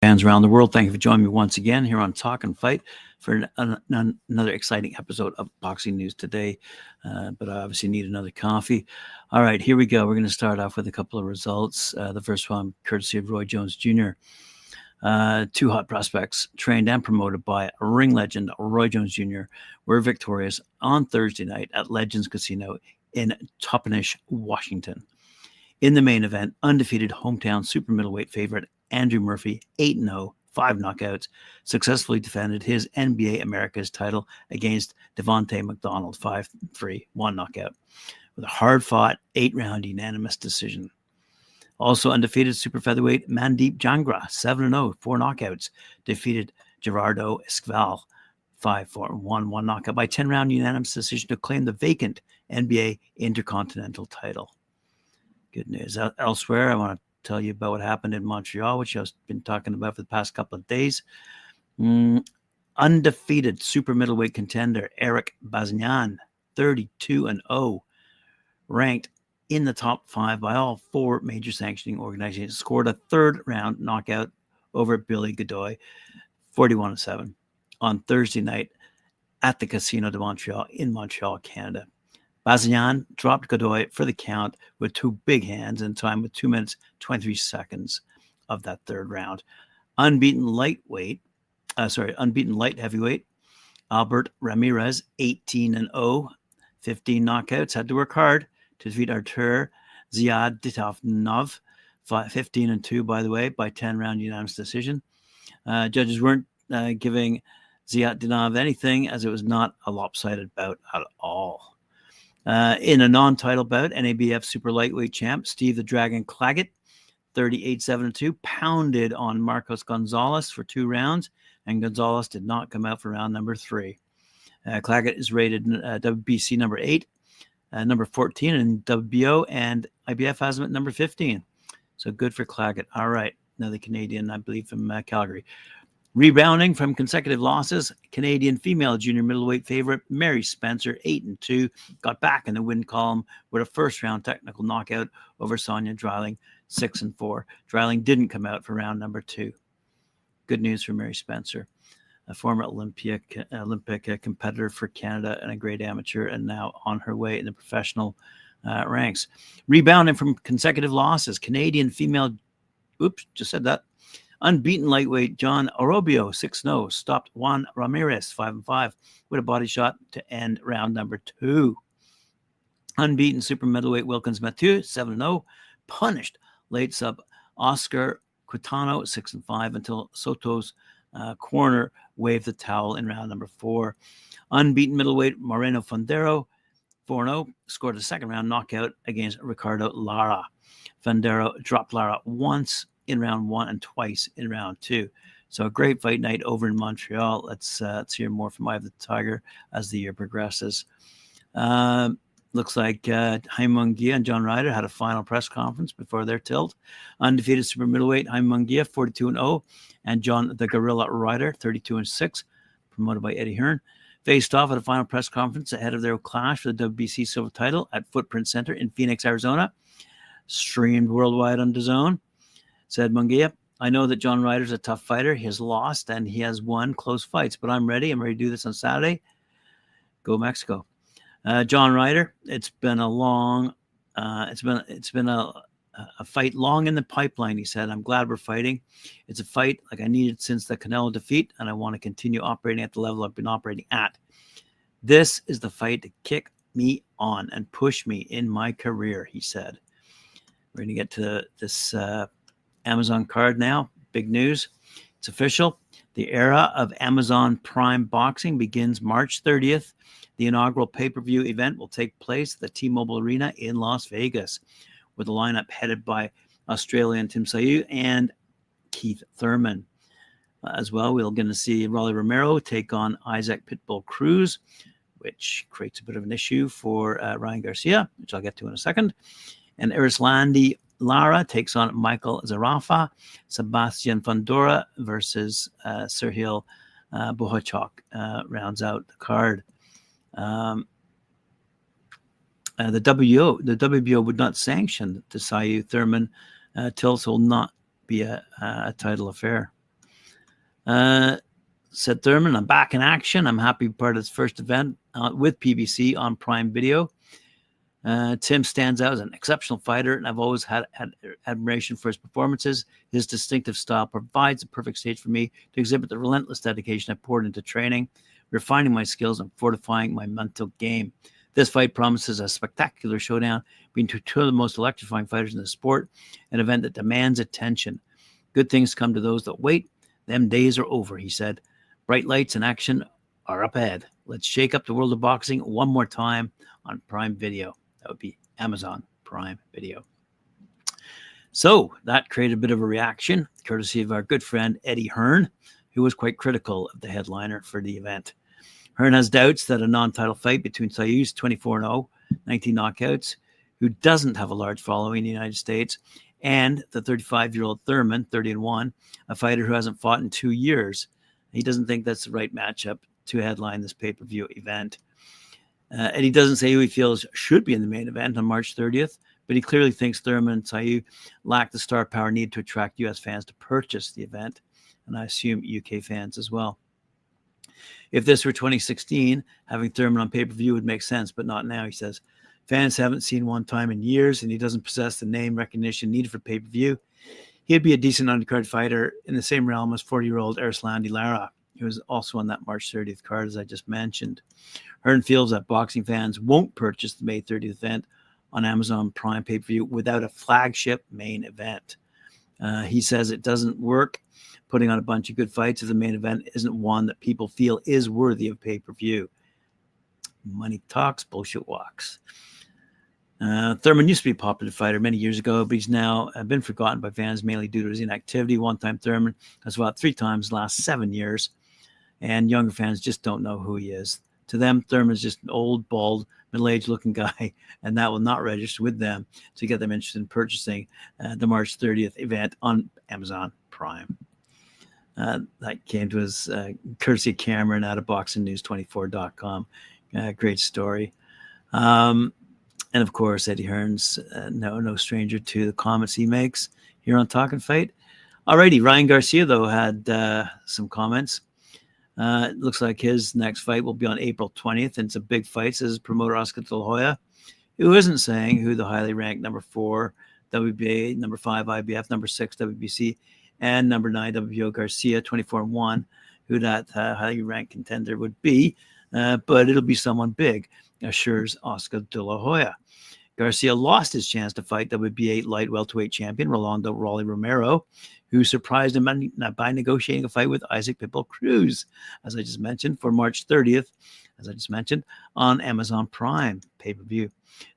Fans around the world, thank you for joining me once again here on Talk and Fight for another exciting episode of Boxing News today. But I obviously need another coffee. All right, here we go. We're going to start off with a couple of results. The first one, courtesy of Roy Jones Jr. Two hot prospects, trained and promoted by ring legend Roy Jones Jr., were victorious on Thursday night at Legends Casino in Toppenish, Washington. In the main event, undefeated hometown super middleweight favorite Andrew Murphy, 8-0, 5 knockouts, successfully defended his NBA Americas title against Devontae McDonald, 5-3, 1 knockout, with a hard-fought 8-round unanimous decision. Also undefeated super featherweight Mandeep Jangra, 7-0, 4 knockouts, defeated Gerardo Esquivel, 5-4, 1 knockout by 10-round unanimous decision to claim the vacant NBA Intercontinental title. Good news. Elsewhere, I want to tell you about what happened in Montreal, which I've been talking about for the past couple of days. Undefeated super middleweight contender Eric Bazignan, 32-0, ranked in the top 5 by all 4 major sanctioning organizations, scored a third-round knockout over Billy Godoy, 41-7, on Thursday night at the Casino de Montreal in Montreal, Canada. Bazignan dropped Godoy for the count with 2 big hands in time with 2 minutes, 23 seconds of that third round. Unbeaten light heavyweight Albert Ramirez, 18-0, 15 knockouts, had to work hard to defeat Artur Ziaditov, 15-2, by the way, by 10-round unanimous decision. Judges weren't giving Ziaditov anything, as it was not a lopsided bout at all. In a non-title bout, NABF super lightweight champ Steve the Dragon Claggett, 38-7-2, pounded on Marcos Gonzalez for 2 rounds, and Gonzalez did not come out for round number 3. Claggett is rated WBC number 8, number 14 in WBO, and IBF has him at number 15. So good for Claggett. All right, another Canadian, I believe, from Calgary. Rebounding from consecutive losses, Canadian female junior middleweight favorite Mary Spencer, 8-2, got back in the win column with a first-round technical knockout over Sonia Dreiling, 6-4. Dreiling didn't come out for round number 2. Good news for Mary Spencer, a former Olympic competitor for Canada and a great amateur, and now on her way in the professional ranks. Rebounding from consecutive losses, Canadian female, unbeaten lightweight John Orobio, 6-0, stopped Juan Ramirez, 5-5, with a body shot to end round number 2. Unbeaten super middleweight Wilkins Mathieu, 7-0, punished late sub Oscar Quintano, 6-5, until Soto's corner waved the towel in round number 4. Unbeaten middleweight Moreno Fondero, 4-0, scored a second-round knockout against Ricardo Lara. Fondero dropped Lara once in round 1 and twice in round 2. So a great fight night over in Montreal. Let's hear more from Eye of the Tiger as the year progresses. Looks like Jaime Munguia and John Ryder had a final press conference before their tilt. Undefeated super middleweight Jaime Munguia, 42-0, and John the Gorilla Ryder, 32-6, promoted by Eddie Hearn, faced off at a final press conference ahead of their clash for the WBC silver title at Footprint Center in Phoenix, Arizona. Streamed worldwide on DAZN. Said Munguia, I know that John Ryder's a tough fighter. He has lost and he has won close fights, but I'm ready. I'm ready to do this on Saturday. Go Mexico. John Ryder, it's been a fight long in the pipeline, he said. I'm glad we're fighting. It's a fight like I needed since the Canelo defeat, and I want to continue operating at the level I've been operating at. This is the fight to kick me on and push me in my career, he said. We're going to get to this Amazon card now. Big news. It's official. The era of Amazon Prime Boxing begins March 30th. The inaugural pay-per-view event will take place at the T-Mobile Arena in Las Vegas, with a lineup headed by Australian Tim Sayu and Keith Thurman. As well, we're going to see Rolly Romero take on Isaac Pitbull Cruz, which creates a bit of an issue for Ryan Garcia, which I'll get to in a second. And Erislandi Lara takes on Michael Zarafa. Sebastian Fundora versus Sergio Bohachok rounds out the card. The WBO would not sanction the Sayu Thurman tilt, so will not be a title affair. Said Thurman, I'm back in action. I'm happy to be part of this first event with PBC on Prime Video. Tim stands out as an exceptional fighter, and I've always had admiration for his performances. His distinctive style provides a perfect stage for me to exhibit the relentless dedication I poured into training, refining my skills, and fortifying my mental game. This fight promises a spectacular showdown between two of the most electrifying fighters in the sport, an event that demands attention. Good things come to those that wait. Them days are over, he said. Bright lights and action are up ahead. Let's shake up the world of boxing one more time on Prime Video. That would be Amazon Prime Video. So that created a bit of a reaction, courtesy of our good friend Eddie Hearn, who was quite critical of the headliner for the event. Hearn has doubts that a non-title fight between Sayus, 24-0, 19 knockouts, who doesn't have a large following in the United States, and the 35-year-old Thurman, 30-1, a fighter who hasn't fought in 2 years. He doesn't think that's the right matchup to headline this pay-per-view event. And he doesn't say who he feels should be in the main event on March 30th, but he clearly thinks Thurman and Sayu lack the star power needed to attract U.S. fans to purchase the event, and I assume UK fans as well. If this were 2016, having Thurman on pay-per-view would make sense, but not now, he says. Fans haven't seen one time in years, and he doesn't possess the name recognition needed for pay-per-view. He'd be a decent undercard fighter in the same realm as 40-year-old Erslan Lara, who was also on that March 30th card, as I just mentioned. Hearn feels that boxing fans won't purchase the May 30th event on Amazon Prime pay-per-view without a flagship main event. He says it doesn't work putting on a bunch of good fights if the main event isn't one that people feel is worthy of pay-per-view. Money talks, bullshit walks. Thurman used to be a popular fighter many years ago, but he's now been forgotten by fans mainly due to his inactivity. One-time Thurman has fought 3 times in the last 7 years, and younger fans just don't know who he is. To them, Thurman's just an old, bald, middle-aged looking guy, and that will not register with them to get them interested in purchasing the March 30th event on Amazon Prime. That came to us courtesy of Cameron out of BoxingNews24.com. Great story. And of course, Eddie Hearn's no stranger to the comments he makes here on Talkin' Fight. Alrighty, Ryan Garcia, though, had some comments. It looks like his next fight will be on April 20th, and it's a big fight, says promoter Oscar De La Hoya, who isn't saying who the highly ranked number 4 WBA, number 5 IBF, number 6 WBC, and number 9 WBO Garcia, 24-1, who that highly ranked contender would be, but it'll be someone big, assures Oscar De La Hoya. Garcia lost his chance to fight WBA light welterweight champion Rolando Rolly Romero, who surprised him by negotiating a fight with Isaac Pitbull Cruz, as I just mentioned, for March 30th, as I just mentioned, on Amazon Prime pay-per-view.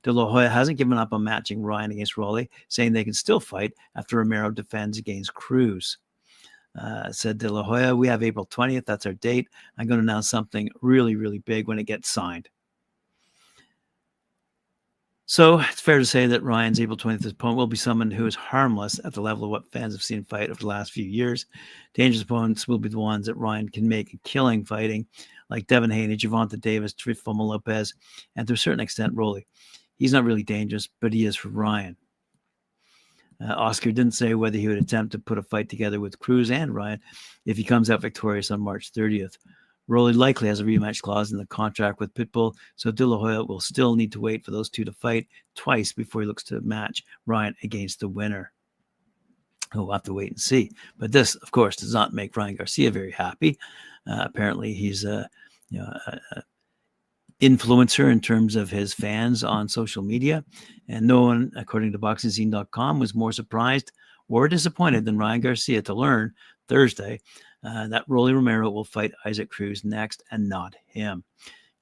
De La Hoya hasn't given up on matching Ryan against Rolly, saying they can still fight after Romero defends against Cruz. Said De La Hoya, we have April 20th. That's our date. I'm going to announce something really, really big when it gets signed. So it's fair to say that Ryan's April 20th opponent will be someone who is harmless at the level of what fans have seen fight over the last few years. Dangerous opponents will be the ones that Ryan can make a killing fighting, like Devin Haney, Gervonta Davis, Teofimo Lopez, and to a certain extent, Rolly. He's not really dangerous, but he is for Ryan. Oscar didn't say whether he would attempt to put a fight together with Cruz and Ryan if he comes out victorious on March 30th. Rolly likely has a rematch clause in the contract with Pitbull, so De La Hoya will still need to wait for those two to fight twice before he looks to match Ryan against the winner. We'll have to wait and see. But this, of course, does not make Ryan Garcia very happy. Apparently, he's a influencer in terms of his fans on social media, and no one, according to BoxingScene.com, was more surprised or disappointed than Ryan Garcia to learn Thursday that Rolly Romero will fight Isaac Cruz next and not him.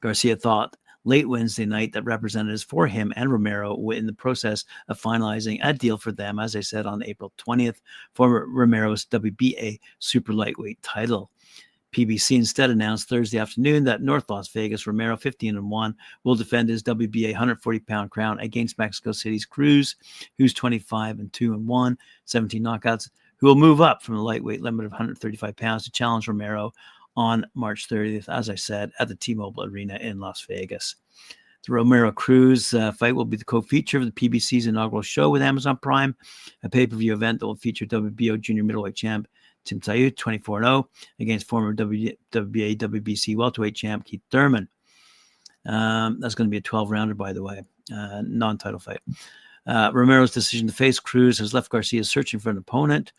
Garcia thought late Wednesday night that representatives for him and Romero were in the process of finalizing a deal for them, as I said, on April 20th for Romero's WBA super lightweight title. PBC instead announced Thursday afternoon that North Las Vegas Romero, 15-1, will defend his WBA 140-pound crown against Mexico City's Cruz, who's 25-2-1, 17 knockouts, who will move up from the lightweight limit of 135 pounds to challenge Romero on March 30th, as I said, at the T-Mobile Arena in Las Vegas. The Romero-Cruz fight will be the co-feature of the PBC's inaugural show with Amazon Prime, a pay-per-view event that will feature WBO junior middleweight champ Tim Tszyu, 24-0 against former WBA, WBC welterweight champ Keith Thurman. That's going to be a 12-rounder, by the way, non-title fight. Romero's decision to face Cruz has left Garcia searching for an opponent.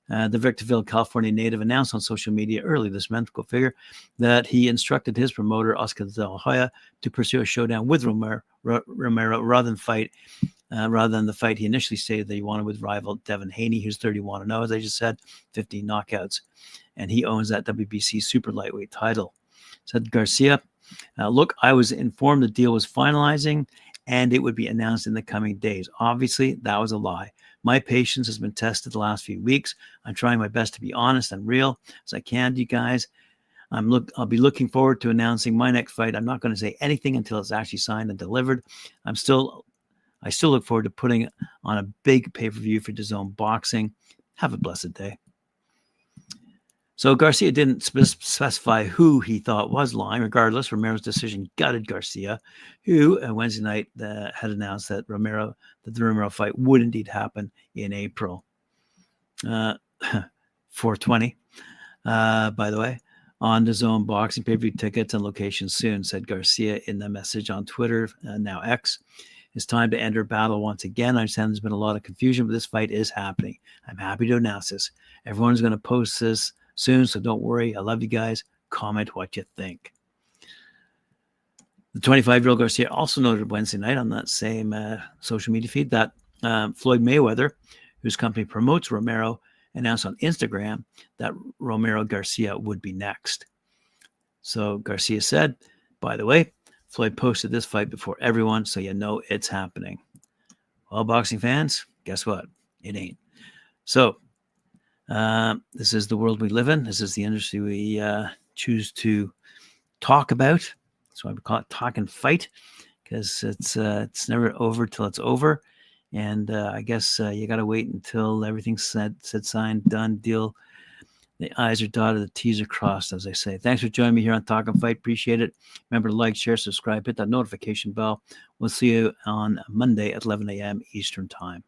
The Victorville, California native announced on social media early this month, go figure, that he instructed his promoter, Oscar De La Hoya, to pursue a showdown with Romero rather than the fight he initially stated that he wanted with rival Devin Haney, who's 31-0, as I just said, 15 knockouts. And he owns that WBC super lightweight title. Said Garcia, look, I was informed the deal was finalizing and it would be announced in the coming days. Obviously, that was a lie. My patience has been tested the last few weeks. I'm trying my best to be honest and real as I can, you guys. I'll be looking forward to announcing my next fight. I'm not going to say anything until it's actually signed and delivered. I still look forward to putting on a big pay-per-view for DAZN Boxing. Have a blessed day. So Garcia didn't specify who he thought was lying. Regardless, Romero's decision gutted Garcia, who Wednesday night had announced that the Romero fight would indeed happen in April. 420, by the way, on DAZN Boxing, pay-per-view tickets and locations soon, said Garcia in the message on Twitter, now X. It's time to enter battle once again. I understand there's been a lot of confusion, but this fight is happening. I'm happy to announce this. Everyone's going to post this soon, so don't worry. I love you guys. Comment what you think. The 25-year-old Garcia also noted Wednesday night on that same social media feed that Floyd Mayweather, whose company promotes Romero, announced on Instagram that Romero Garcia would be next. So Garcia said, by the way, Floyd posted this fight before everyone, so you know it's happening. Well, boxing fans, guess what? It ain't. So this is the world we live in. This is the industry we choose to talk about. That's why we call it Talk and Fight, because it's never over till it's over. And I guess you got to wait until everything's said, signed, done, deal. The I's are dotted, the T's are crossed, as I say. Thanks for joining me here on Talk and Fight. Appreciate it. Remember to like, share, subscribe, hit that notification bell. We'll see you on Monday at 11 a.m. Eastern Time.